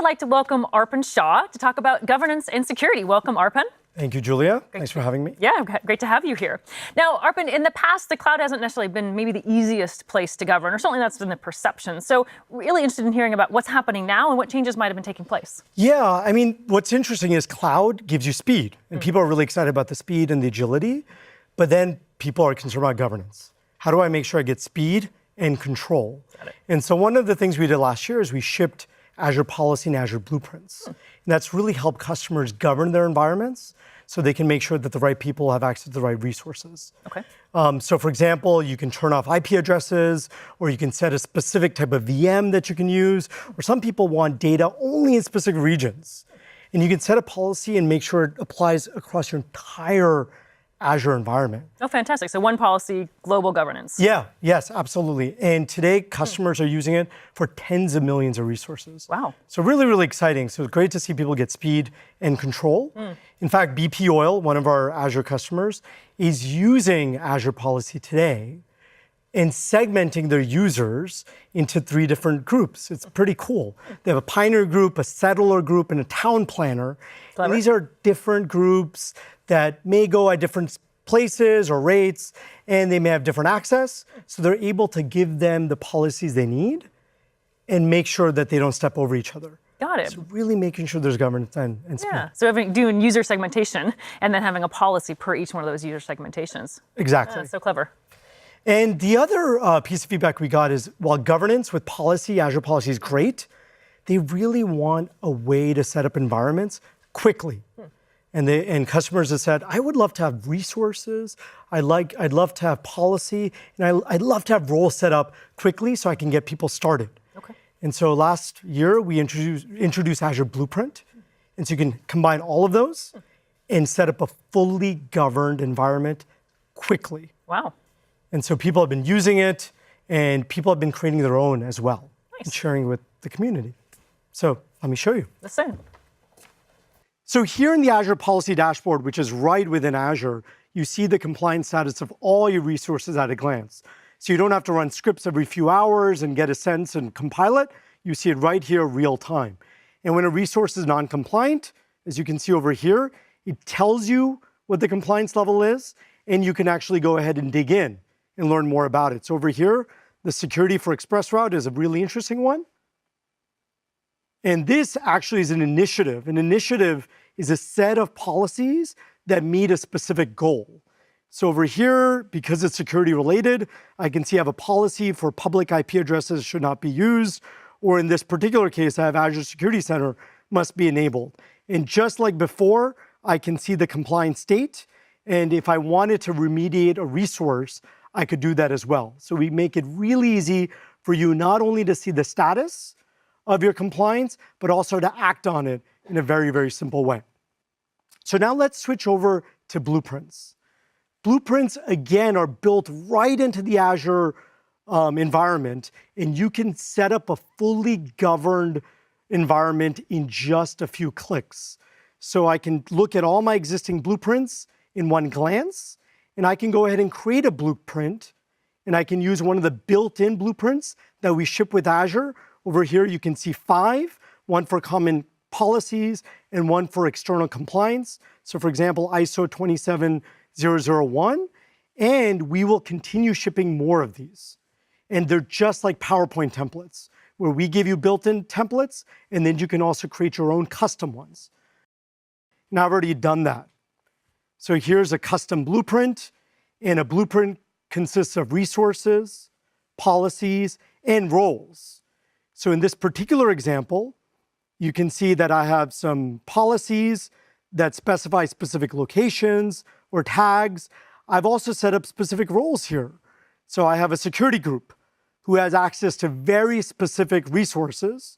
I'd like to welcome Arpan Shah to talk about governance and security. Welcome, Arpan. Thank you, Julia. Thanks for having me. Yeah, great to have you here. Now, Arpan, in the past, the cloud hasn't necessarily been maybe the easiest place to govern, or certainly that's been the perception. So really interested in hearing about what's happening now and what changes might have been taking place. Yeah, I mean, what's interesting is cloud gives you speed, and people are really excited about the speed and the agility, but then people are concerned about governance. How do I make sure I get speed and control? And so one of the things we did last year is we shipped Azure Policy and Azure Blueprints. And that's really helped customers govern their environments so they can make sure that the right people have access to the right resources. Okay. So for example, you can turn off IP addresses, or you can set a specific type of VM that you can use, or some people want data only in specific regions. And you can set a policy and make sure it applies across your entire Azure environment. Oh, fantastic. So one policy, global governance. Yeah, yes, absolutely. And today, customers are using it for tens of millions of resources. Wow. So really, really exciting. So it's great to see people get speed and control. In fact, BP Oil, one of our Azure customers, is using Azure Policy today and segmenting their users into 3 different groups. It's pretty cool. They have a pioneer group, a settler group, and a town planner. And these are different groups that may go at different places or rates, and they may have different access. So they're able to give them the policies they need and make sure that they don't step over each other. Got it. So really making sure there's governance and speed. Yeah, so doing user segmentation and then having a policy per each one of those user segmentations. Exactly. Yeah, so clever. And the other piece of feedback we got is, while governance with policy, Azure Policy is great, they really want a way to set up environments quickly. And customers have said, I would love to have resources, I'd love to have policy, and I'd love to have roles set up quickly so I can get people started. Okay. And so last year, we introduced Azure Blueprint. And so you can combine all of those and set up a fully governed environment quickly. Wow. And so people have been using it, and people have been creating their own as well, and sharing with the community. So let me show you. Let's see. So here in the Azure Policy Dashboard, which is right within Azure, you see the compliance status of all your resources at a glance. So you don't have to run scripts every few hours and get a sense and compile it. You see it right here real time. And when a resource is non-compliant, as you can see over here, it tells you what the compliance level is, and you can actually go ahead and dig in and learn more about it. So over here, the security for ExpressRoute is a really interesting one. And this actually is an initiative. An initiative is a set of policies that meet a specific goal. So over here, because it's security related, I can see I have a policy for public IP addresses should not be used, or in this particular case, I have Azure Security Center must be enabled. And just like before, I can see the compliance state. And if I wanted to remediate a resource, I could do that as well. So we make it really easy for you not only to see the status of your compliance, but also to act on it in a very, very simple way. So now let's switch over to Blueprints. Blueprints, again, are built right into the Azure environment, and you can set up a fully governed environment in just a few clicks. So I can look at all my existing blueprints in one glance, and I can go ahead and create a blueprint, and I can use one of the built-in blueprints that we ship with Azure. Over here, you can see 5, one for common policies and one for external compliance. So for example, ISO 27001, and we will continue shipping more of these. And they're just like PowerPoint templates, where we give you built-in templates, and then you can also create your own custom ones. Now I've already done that. So here's a custom blueprint, and a blueprint consists of resources, policies, and roles. So in this particular example, you can see that I have some policies that specify specific locations or tags. I've also set up specific roles here. So I have a security group who has access to very specific resources,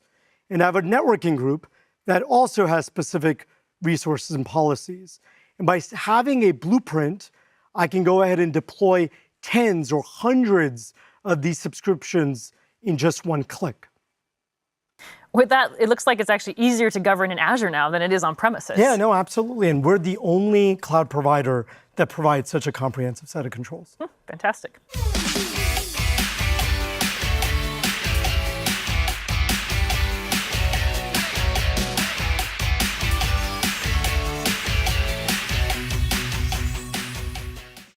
and I have a networking group that also has specific resources and policies. And by having a blueprint, I can go ahead and deploy tens or hundreds of these subscriptions in just one click. With that, it looks like it's actually easier to govern in Azure now than it is on premises. Yeah, no, absolutely. And we're the only cloud provider that provides such a comprehensive set of controls. Fantastic.